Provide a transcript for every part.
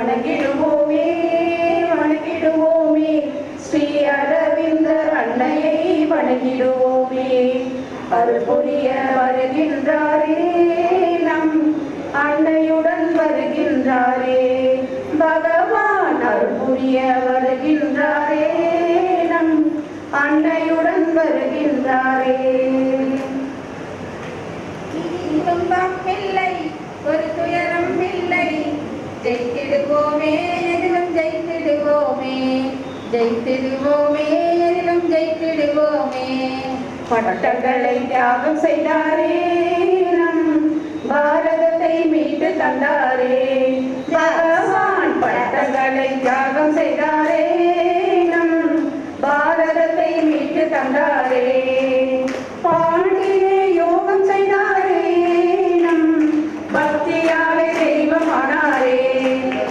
வணங்கிடுவோமே வணங்கிடுவோமே ஸ்ரீ அரவிந்தர் அன்னையை வணங்கிடுவோமே. அருள் புரிய வருகின்றாரே நம் அன்னையுடன் வருகின்றாரே பகவான். அருள் புரிய வருகின்றாரே நம் அன்னையுடன் வருகின்றாரே. துன்பம் இல்லை ஒரு துயரம் இல்லை, ஜெயித்திடுவோமே எதிலும் ஜெயித்திடுவோமே, ஜெயித்திடுவோமே எதிலும் ஜெயித்திடுவோமே. பட்டங்களை தியாகம் செய்தாரே நம் பாரதத்தை மீட்டு தந்தாரே பகவான். பட்டங்களை தியாகம் செய்தாரே நம் பாரதத்தை மீட்டு தந்தாரே. பாண்டிலே யோகம் செய்தாரே நம் பக்தியாலே தெய்வமானாரே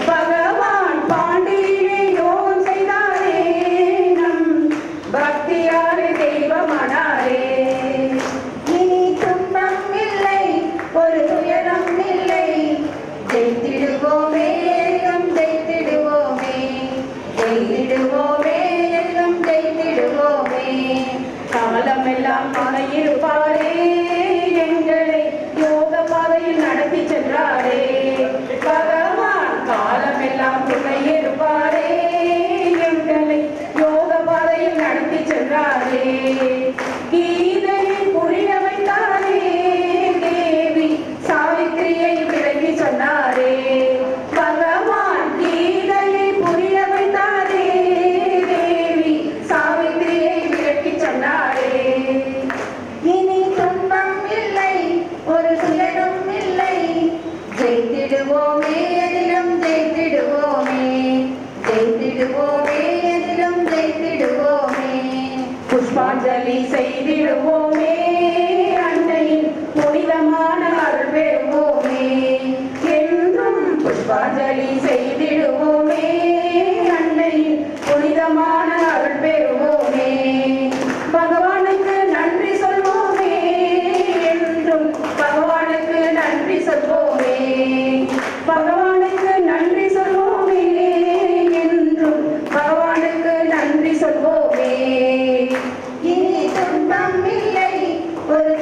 பகவான். பாண்டிலே யோகம் செய்தாரே நம் பக்தியாலே தெய்வமானாரே. இனி துன்பம் இல்லை ஒரு துயரம் இல்லை, ஜெயித்திடுவோமே எதிலும் ஜெயித்திடுவோமே, ஜெயித்திடுவோமே எதிலும் ஜெயித்திடுவோமே. காலமெல்லாம் துணையிருப்பாரே எங்களை யோக பாதையில் நடத்தி சென்றாரே பகவான். காலமெல்லாம் துணையிருப்பாரே எங்களை யோக பாதையில் நடத்தி சென்றாரே. கீதையை புரிய வைத்தாரே தேவி சாவித்திரியை விளக்கி சொன்னாரே பகவான். கீதையை புரிய வைத்தாரே தேவி சாவித்திரியை விளக்கி சொன்னாரே. இனி துன்பம் இல்லை ஒரு துயரம் இல்லை, ஜெயித்திடுவோமே எதிலும் ஜெயித்திடுவோமே, ஜெயித்திடுவோமே எதிலும் ஜெயித்திடுவோமே. புஷ்பாஞ்சலி செய்திடுவோமே அன்னையின் புனிதமான அருள் பெறுவோமே என்றும். புஷ்பாஞ்சலி செய்திடுவோமே அன்னையின் புனிதமான அருள் பெறுவோமே. பகவானுக்கு நன்றி சொல்வோமே என்றும் பகவானுக்கு நன்றி சொல்வோமே. பகவானுக்கு நன்றி சொல்வோமே என்றும் பகவானுக்கு நன்றி சொல்வோமே. இனி துன்பம் இல்லை ஒரு